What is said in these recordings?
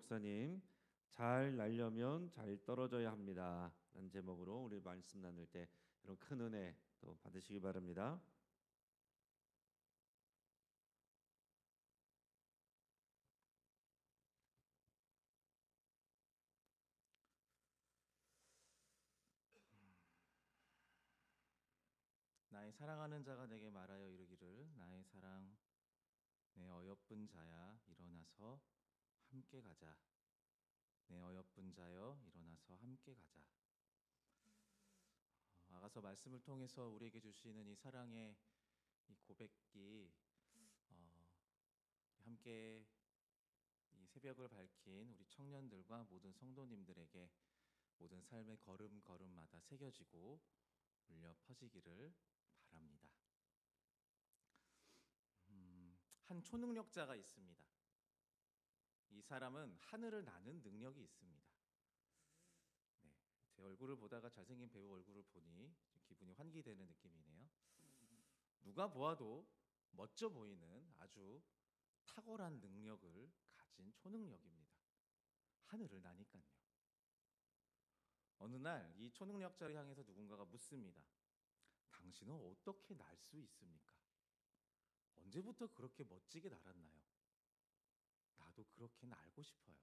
목사님, 잘 날려면 잘 떨어져야 합니다. 라는 제목으로 우리 말씀 나눌 때 이런 큰 은혜 또 받으시기 바랍니다. 나의 사랑하는 자가 내게 말하여 이르기를 나의 사랑 내 어여쁜 자야 일어나서 함께 가자. 내 어여쁜 자여 일어나서 함께 가자. 아가서 말씀을 통해서 우리에게 주시는 이 사랑의 이 고백이 함께 이 새벽을 밝힌 우리 청년들과 모든 성도님들에게 모든 삶의 걸음걸음마다 새겨지고 울려 퍼지기를 바랍니다. 한 초능력자가 있습니다. 이 사람은 하늘을 나는 능력이 있습니다. 네, 제 얼굴을 보다가 잘생긴 배우 얼굴을 보니 기분이 환기되는 느낌이네요. 누가 보아도 멋져 보이는 아주 탁월한 능력을 가진 초능력입니다. 하늘을 나니까요. 어느 날 이 초능력자를 향해서 누군가가 묻습니다. 당신은 어떻게 날 수 있습니까? 언제부터 그렇게 멋지게 날았나요? 나도 그렇게 날고 싶어요.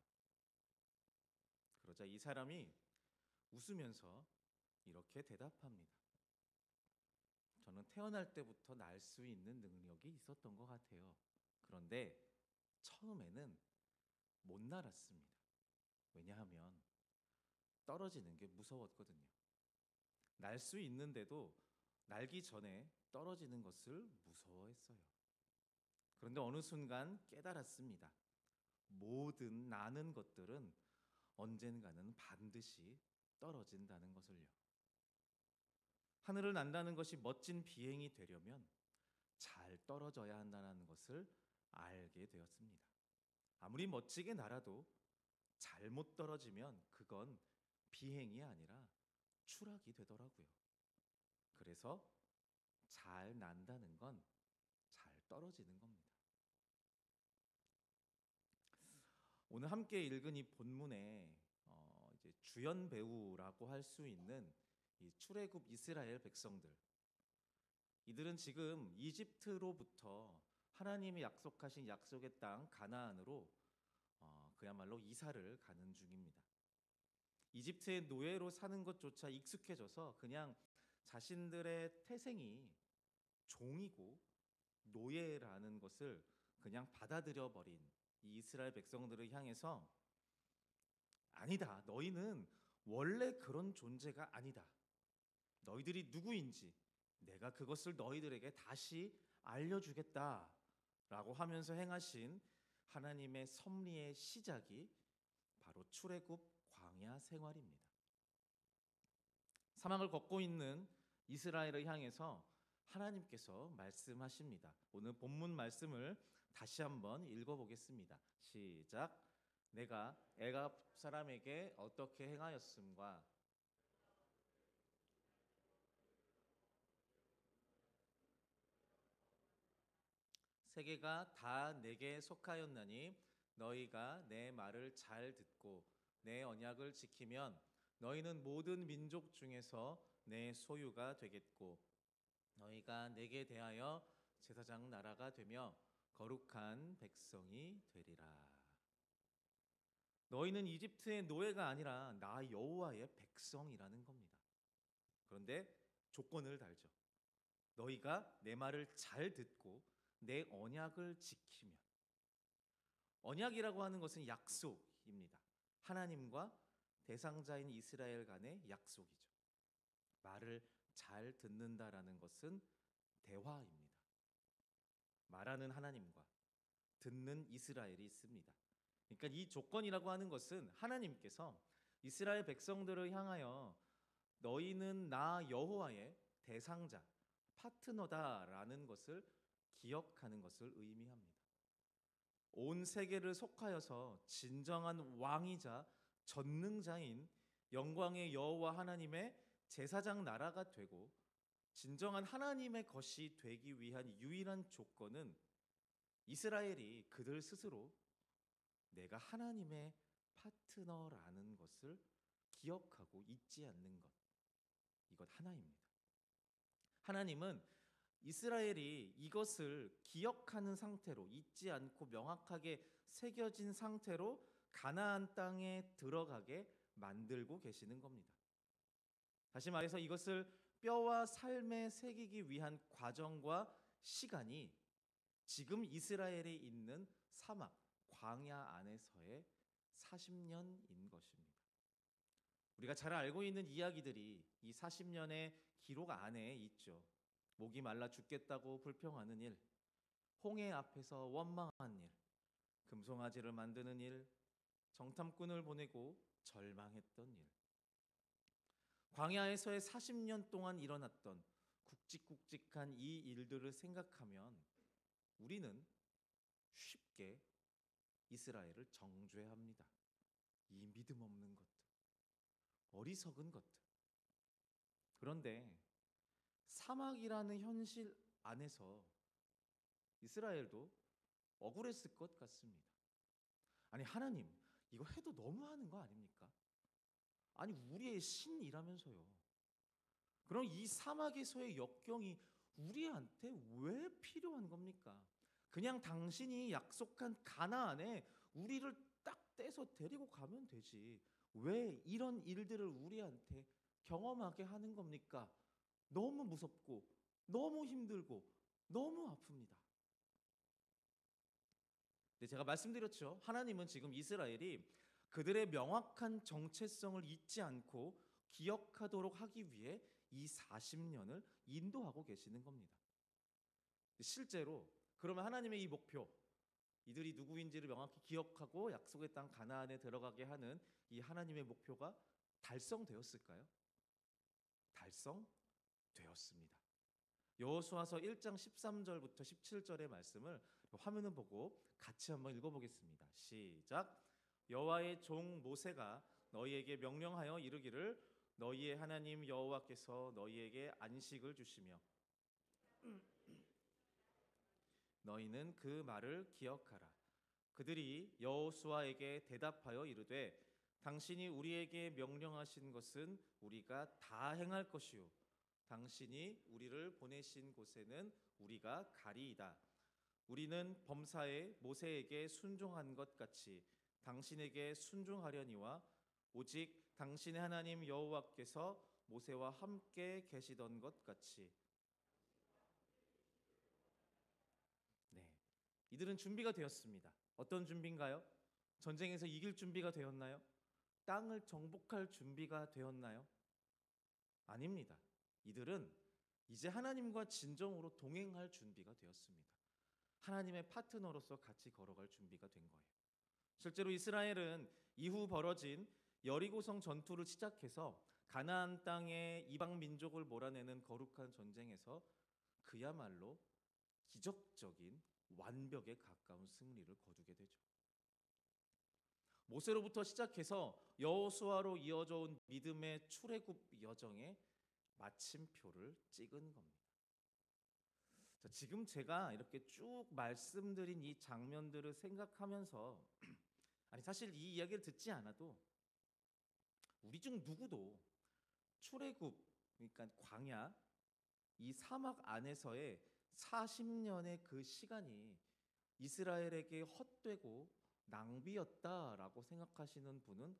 그러자 이 사람이 웃으면서 이렇게 대답합니다. 저는 태어날 때부터 날 수 있는 능력이 있었던 것 같아요. 그런데 처음에는 못 날았습니다. 왜냐하면 떨어지는 게 무서웠거든요. 날 수 있는데도 날기 전에 떨어지는 것을 무서워했어요. 그런데 어느 순간 깨달았습니다. 모든 나는 것들은 언젠가는 반드시 떨어진다는 것을요. 하늘을 난다는 것이 멋진 비행이 되려면 잘 떨어져야 한다는 것을 알게 되었습니다. 아무리 멋지게 날아도 잘못 떨어지면 그건 비행이 아니라 추락이 되더라고요. 그래서 잘 난다는 건 잘 떨어지는 겁니다. 오늘 함께 읽은 이 본문에 이제 주연 배우라고 할 수 있는 이 출애굽 이스라엘 백성들, 이들은 지금 이집트로부터 하나님이 약속하신 약속의 땅 가나안으로 그야말로 이사를 가는 중입니다. 이집트의 노예로 사는 것조차 익숙해져서 그냥 자신들의 태생이 종이고 노예라는 것을 그냥 받아들여 버린 이 이스라엘 백성들을 향해서 아니다. 너희는 원래 그런 존재가 아니다. 너희들이 누구인지 내가 그것을 너희들에게 다시 알려주겠다 라고 하면서 행하신 하나님의 섭리의 시작이 바로 출애굽 광야 생활입니다. 사막을 걷고 있는 이스라엘을 향해서 하나님께서 말씀하십니다. 오늘 본문 말씀을 다시 한번 읽어보겠습니다. 시작. 내가 애굽 사람에게 어떻게 행하였음과 세계가 다 내게 속하였나니 너희가 내 말을 잘 듣고 내 언약을 지키면 너희는 모든 민족 중에서 내 소유가 되겠고 너희가 내게 대하여 제사장 나라가 되며 거룩한 백성이 되리라. 너희는 이집트의 노예가 아니라 나 여호와의 백성이라는 겁니다. 그런데 조건을 달죠. 너희가 내 말을 잘 듣고 내 언약을 지키면. 언약이라고 하는 것은 약속입니다. 하나님과 대상자인 이스라엘 간의 약속이죠. 말을 잘 듣는다라는 것은 대화입니다. 말하는 하나님과 듣는 이스라엘이 있습니다. 그러니까 이 조건이라고 하는 것은 하나님께서 이스라엘 백성들을 향하여 너희는 나 여호와의 대상자, 파트너다라는 것을 기억하는 것을 의미합니다. 온 세계를 속하여서 진정한 왕이자 전능자인 영광의 여호와 하나님의 제사장 나라가 되고 진정한 하나님의 것이 되기 위한 유일한 조건은 이스라엘이 그들 스스로 내가 하나님의 파트너라는 것을 기억하고 잊지 않는 것. 이것 하나입니다. 하나님은 이스라엘이 이것을 기억하는 상태로 잊지 않고 명확하게 새겨진 상태로 가나안 땅에 들어가게 만들고 계시는 겁니다. 다시 말해서 이것을 뼈와 삶에 새기기 위한 과정과 시간이 지금 이스라엘에 있는 사막, 광야 안에서의 40년인 것입니다. 우리가 잘 알고 있는 이야기들이 이 40년의 기록 안에 있죠. 목이 말라 죽겠다고 불평하는 일, 홍해 앞에서 원망한 일, 금송아지를 만드는 일, 정탐꾼을 보내고 절망했던 일. 광야에서의 40년 동안 일어났던 굵직굵직한 이 일들을 생각하면 우리는 쉽게 이스라엘을 정죄합니다. 이 믿음 없는 것들, 어리석은 것들. 그런데 사막이라는 현실 안에서 이스라엘도 억울했을 것 같습니다. 아니 하나님, 이거 해도 너무하는 거 아닙니까? 아니 우리의 신이라면서요. 그럼 이 사막에서의 역경이 우리한테 왜 필요한 겁니까? 그냥 당신이 약속한 가나안에 우리를 딱 떼서 데리고 가면 되지. 왜 이런 일들을 우리한테 경험하게 하는 겁니까? 너무 무섭고 너무 힘들고 너무 아픕니다. 네, 제가 말씀드렸죠. 하나님은 지금 이스라엘이 그들의 명확한 정체성을 잊지 않고 기억하도록 하기 위해 이 40년을 인도하고 계시는 겁니다. 실제로 그러면 하나님의 이 목표, 이들이 누구인지를 명확히 기억하고 약속의 땅 가나안에 들어가게 하는 이 하나님의 목표가 달성되었을까요? 달성되었습니다. 여호수아서 1장 13절부터 17절의 말씀을 화면을 보고 같이 한번 읽어보겠습니다. 시작. 여호와의 종 모세가 너희에게 명령하여 이르기를 너희의 하나님 여호와께서 너희에게 안식을 주시며 너희는 그 말을 기억하라. 그들이 여호수아에게 대답하여 이르되 당신이 우리에게 명령하신 것은 우리가 다 행할 것이요 당신이 우리를 보내신 곳에는 우리가 가리이다. 우리는 범사에 모세에게 순종한 것 같이 당신에게 순종하려니와 오직 당신의 하나님 여호와께서 모세와 함께 계시던 것 같이. 네, 이들은 준비가 되었습니다. 어떤 준비인가요? 전쟁에서 이길 준비가 되었나요? 땅을 정복할 준비가 되었나요? 아닙니다. 이들은 이제 하나님과 진정으로 동행할 준비가 되었습니다. 하나님의 파트너로서 같이 걸어갈 준비가 된 거예요. 실제로 이스라엘은 이후 벌어진 여리고성 전투를 시작해서 가나안 땅의 이방 민족을 몰아내는 거룩한 전쟁에서 그야말로 기적적인 완벽에 가까운 승리를 거두게 되죠. 모세로부터 시작해서 여호수아로 이어져 온 믿음의 출애굽 여정에 마침표를 찍은 겁니다. 자, 지금 제가 이렇게 쭉 말씀드린 이 장면들을 생각하면서 아니 사실 이 이야기를 듣지 않아도 우리 중 누구도 출애굽 그러니까 광야 이 사막 안에서의 40년의 그 시간이 이스라엘에게 헛되고 낭비였다라고 생각하시는 분은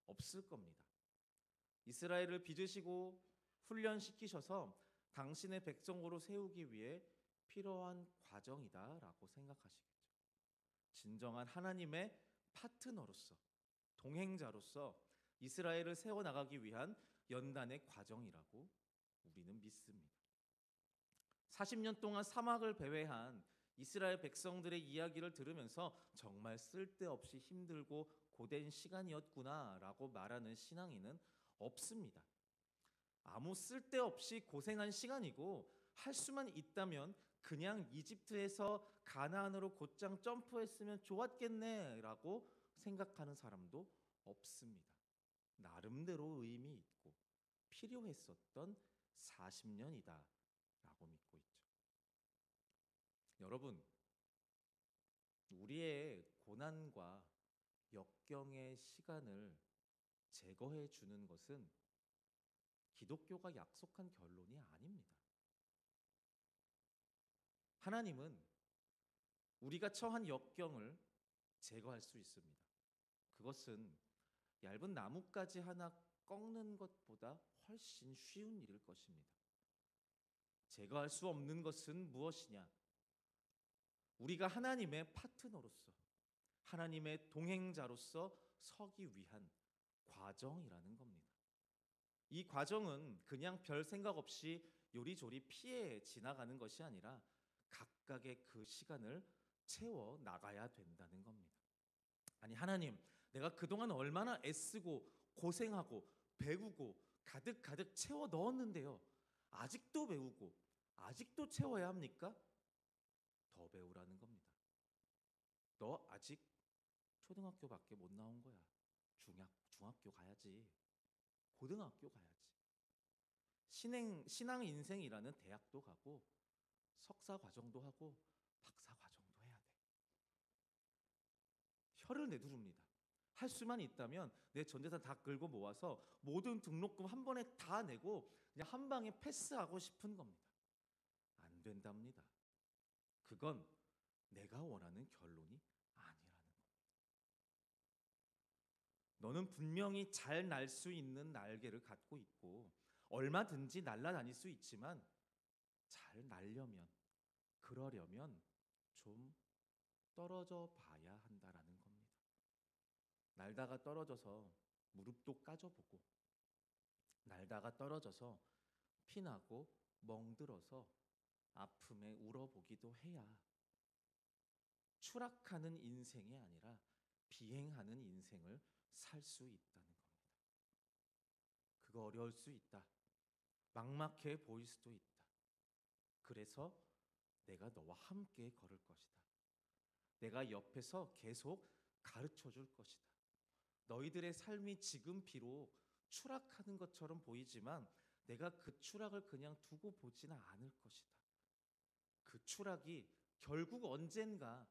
없을 겁니다. 이스라엘을 빚으시고 훈련시키셔서 당신의 백성으로 세우기 위해 필요한 과정이다라고 생각하시겠죠. 진정한 하나님의 파트너로서 동행자로서 이스라엘을 세워나가기 위한 연단의 과정이라고 우리는 믿습니다. 40년 동안 사막을 배회한 이스라엘 백성들의 이야기를 들으면서 정말 쓸데없이 힘들고 고된 시간이었구나라고 말하는 신앙인은 없습니다. 아무 쓸데없이 고생한 시간이고 할 수만 있다면 그냥 이집트에서 가나안으로 곧장 점프했으면 좋았겠네라고 생각하는 사람도 없습니다. 나름대로 의미 있고 필요했었던 40년이다라고 믿고 있죠. 여러분, 우리의 고난과 역경의 시간을 제거해 주는 것은 기독교가 약속한 결론이 아닙니다. 하나님은 우리가 처한 역경을 제거할 수 있습니다. 그것은 얇은 나뭇가지 하나 꺾는 것보다 훨씬 쉬운 일일 것입니다. 제거할 수 없는 것은 무엇이냐? 우리가 하나님의 파트너로서, 하나님의 동행자로서 서기 위한 과정이라는 겁니다. 이 과정은 그냥 별 생각 없이 요리조리 피해 지나가는 것이 아니라 각각의 그 시간을 채워 나가야 된다는 겁니다. 아니, 하나님, 내가 그동안 얼마나 애쓰고 고생하고 배우고 가득 채워 넣었는데요. 아직도 배우고 아직도 채워야 합니까? 더 배우라는 겁니다. 너 아직 초등학교밖에 못 나온 거야. 중학교 가야지. 고등학교 가야지. 신앙 인생이라는 대학도 가고 석사 과정도 하고 박사 과정도 해야 돼. 혀를 내두릅니다. 할 수만 있다면 내 전재산 다 끌고 모아서 모든 등록금 한 번에 다 내고 그냥 한 방에 패스하고 싶은 겁니다. 안 된답니다. 그건 내가 원하는 결론이 아니라는 겁니다. 너는 분명히 잘 날 수 있는 날개를 갖고 있고 얼마든지 날아다닐 수 있지만 잘 날려면, 그러려면 좀 떨어져 봐야 한다라는 겁니다. 날다가 떨어져서 무릎도 까져보고, 날다가 떨어져서 피나고 멍들어서 아픔에 울어보기도 해야 추락하는 인생이 아니라 비행하는 인생을 살 수 있다는 겁니다. 그거 어려울 수 있다. 막막해 보일 수도 있다. 그래서 내가 너와 함께 걸을 것이다. 내가 옆에서 계속 가르쳐 줄 것이다. 너희들의 삶이 지금 비록 추락하는 것처럼 보이지만 내가 그 추락을 그냥 두고 보지는 않을 것이다. 그 추락이 결국 언젠가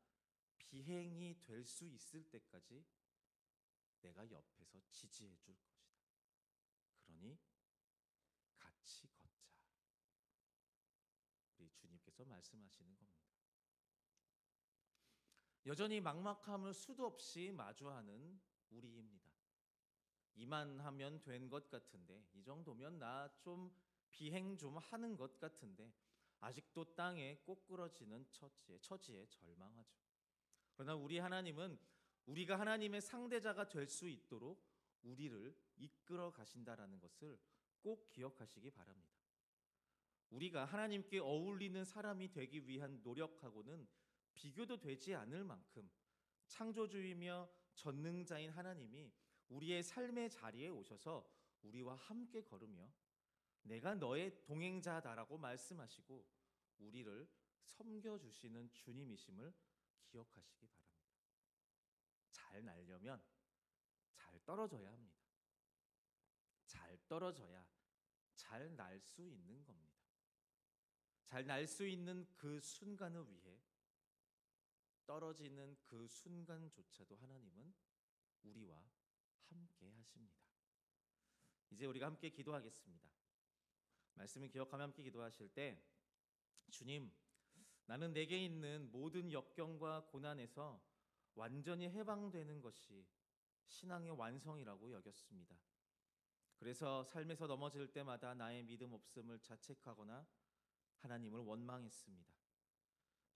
비행이 될 수 있을 때까지 내가 옆에서 지지해 줄 것이다. 그러니 같이 걷자. 우리 주님께서 말씀하시는 겁니다. 여전히 막막함을 수도 없이 마주하는 우리입니다. 이만하면 된 것 같은데, 이 정도면 나 좀 비행 좀 하는 것 같은데 아직도 땅에 꼬꾸러지는 처지에 절망하죠. 그러나 우리 하나님은 우리가 하나님의 상대자가 될 수 있도록 우리를 이끌어 가신다라는 것을 꼭 기억하시기 바랍니다. 우리가 하나님께 어울리는 사람이 되기 위한 노력하고는 비교도 되지 않을 만큼 창조주이며 전능자인 하나님이 우리의 삶의 자리에 오셔서 우리와 함께 걸으며 내가 너의 동행자다라고 말씀하시고 우리를 섬겨주시는 주님이심을 기억하시기 바랍니다. 잘 날려면 잘 떨어져야 합니다. 잘 떨어져야 잘 날 수 있는 겁니다. 잘 날 수 있는 그 순간을 위해 떨어지는 그 순간조차도 하나님은 우리와 함께 하십니다. 이제 우리가 함께 기도하겠습니다. 말씀을 기억하며 함께 기도하실 때 주님, 나는 내게 있는 모든 역경과 고난에서 완전히 해방되는 것이 신앙의 완성이라고 여겼습니다. 그래서 삶에서 넘어질 때마다 나의 믿음 없음을 자책하거나 하나님을 원망했습니다.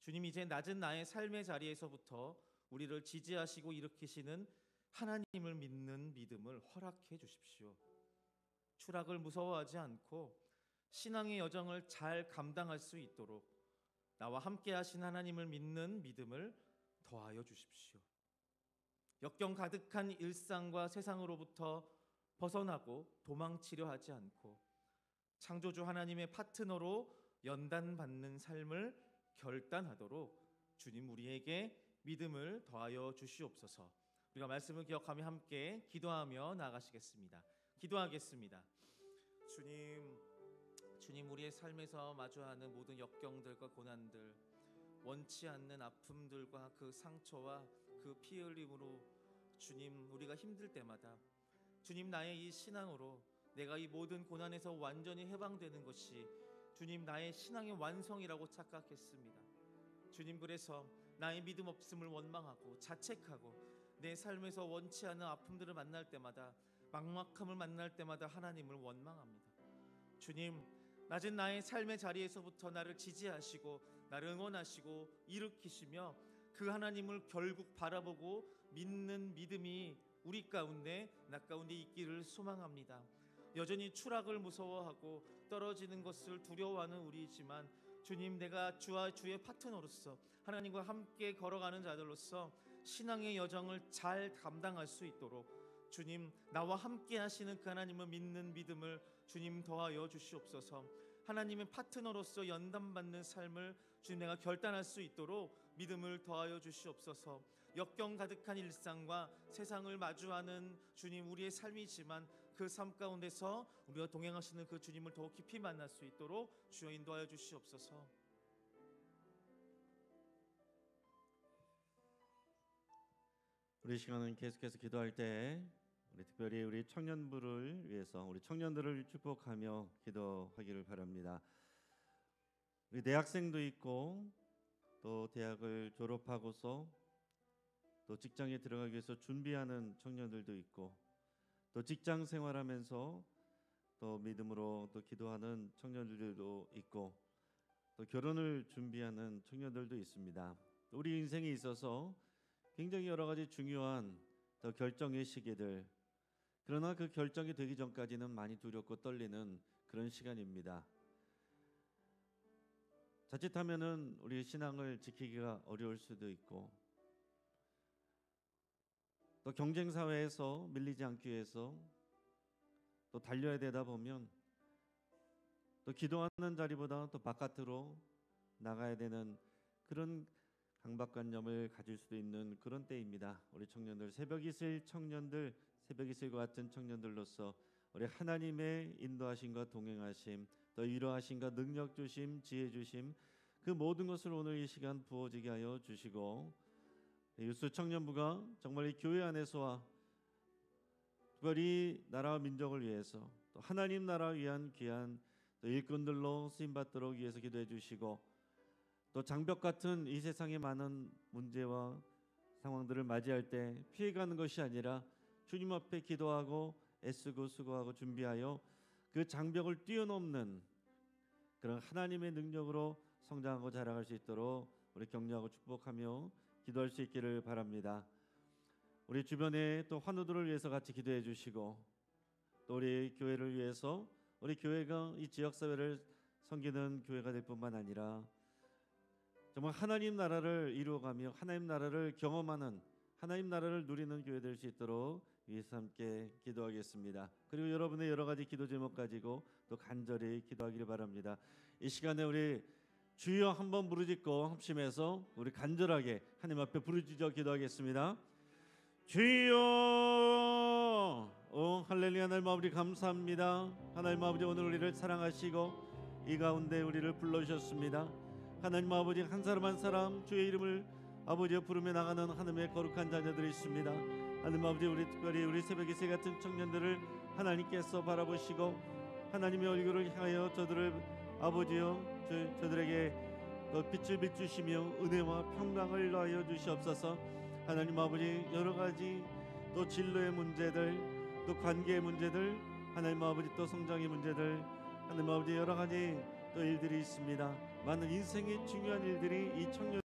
주님, 이제 낮은 나의 삶의 자리에서부터 우리를 지지하시고 일으키시는 하나님을 믿는 믿음을 허락해 주십시오. 추락을 무서워하지 않고 신앙의 여정을 잘 감당할 수 있도록 나와 함께 하신 하나님을 믿는 믿음을 더하여 주십시오. 역경 가득한 일상과 세상으로부터 벗어나고 도망치려 하지 않고 창조주 하나님의 파트너로 연단받는 삶을 결단하도록 주님 우리에게 믿음을 더하여 주시옵소서. 우리가 말씀을 기억하며 함께 기도하며 나아가시겠습니다. 기도하겠습니다. 주님 우리의 삶에서 마주하는 모든 역경들과 고난들, 원치 않는 아픔들과 그 상처와 그 피 흘림으로 주님, 우리가 힘들 때마다 주님, 나의 이 신앙으로 내가 이 모든 고난에서 완전히 해방되는 것이 주님, 나의 신앙의 완성이라고 착각했습니다. 주님, 그래서 나의 믿음 없음을 원망하고 자책하고 내 삶에서 원치 않는 아픔들을 만날 때마다, 막막함을 만날 때마다 하나님을 원망합니다. 주님, 낮은 나의 삶의 자리에서부터 나를 지지하시고 나를 응원하시고 일으키시며 그 하나님을 결국 바라보고 믿는 믿음이 우리 가운데, 나 가운데 있기를 소망합니다. 여전히 추락을 무서워하고 떨어지는 것을 두려워하는 우리이지만 주님, 내가 주와 주의 파트너로서 하나님과 함께 걸어가는 자들로서 신앙의 여정을 잘 감당할 수 있도록 주님, 나와 함께 하시는 그 하나님을 믿는 믿음을 주님 더하여 주시옵소서. 하나님의 파트너로서 연단받는 삶을 주님, 내가 결단할 수 있도록 믿음을 더하여 주시옵소서. 역경 가득한 일상과 세상을 마주하는 주님, 우리의 삶이지만 그 삶 가운데서 우리가 동행하시는 그 주님을 더욱 깊이 만날 수 있도록 주여 인도하여 주시옵소서. 우리 시간은 계속해서 기도할 때 우리 특별히 우리 청년부를 위해서 우리 청년들을 축복하며 기도하기를 바랍니다. 우리 대학생도 있고 또 대학을 졸업하고서 또 직장에 들어가기 위해서 준비하는 청년들도 있고 또 직장 생활하면서 또 믿음으로 또 기도하는 청년들도 있고 또 결혼을 준비하는 청년들도 있습니다. 우리 인생에 있어서 굉장히 여러 가지 중요한 또 결정의 시기들, 그러나 그 결정이 되기 전까지는 많이 두렵고 떨리는 그런 시간입니다. 자칫하면은 우리 신앙을 지키기가 어려울 수도 있고 또 경쟁 사회에서 밀리지 않기 위해서 또 달려야 되다 보면 또 기도하는 자리보다 또 바깥으로 나가야 되는 그런 강박관념을 가질 수도 있는 그런 때입니다. 우리 청년들, 새벽 이슬 청년들, 새벽 이슬과 같은 청년들로서 우리 하나님의 인도하심과 동행하심, 또 위로하심과 능력 주심, 지혜 주심, 그 모든 것을 오늘 이 시간 부어지게 하여 주시고, 유스 청년부가 정말 이 교회 안에서와 특별히 나라와 민족을 위해서 또 하나님 나라 위한 귀한 또 일꾼들로 쓰임 받도록 위해서 기도해 주시고, 또 장벽 같은 이 세상의 많은 문제와 상황들을 맞이할 때 피해가는 것이 아니라 주님 앞에 기도하고 애쓰고 수고하고 준비하여 그 장벽을 뛰어넘는 그런 하나님의 능력으로 성장하고 자라갈 수 있도록 우리 격려하고 축복하며 기도할 수 있기를 바랍니다. 우리 주변에 또 환우들을 위해서 같이 기도해 주시고, 또 우리 교회를 위해서 우리 교회가 이 지역사회를 섬기는 교회가 될 뿐만 아니라 정말 하나님 나라를 이루어가며 하나님 나라를 경험하는, 하나님 나라를 누리는 교회 될 수 있도록 위해서 함께 기도하겠습니다. 그리고 여러분의 여러 가지 기도 제목 가지고 또 간절히 기도하기를 바랍니다. 이 시간에 우리 주여 한번 부르짖고 합심해서 우리 간절하게 하나님 앞에 부르짖어 기도하겠습니다. 주여, 할렐루야. 하나님 아버지 감사합니다. 하나님 아버지, 오늘 우리를 사랑하시고 이 가운데 우리를 불러주셨습니다. 하나님 아버지, 한 사람 한 사람 주의 이름을 아버지여 부르며 나가는 하나님의 거룩한 자녀들이 있습니다. 하나님 아버지, 우리 특별히 우리 새벽의 새 같은 청년들을 하나님께서 바라보시고 하나님의 얼굴을 향하여 저들을 아버지여 저들에게 또 빛을 비추시며 은혜와 평강을 더하여 주시옵소서. 하나님 아버지, 여러 가지 또 진로의 문제들, 또 관계의 문제들, 하나님 아버지 또 성장의 문제들, 하나님 아버지 여러 가지 또 일들이 있습니다. 많은 인생의 중요한 일들이 이 청년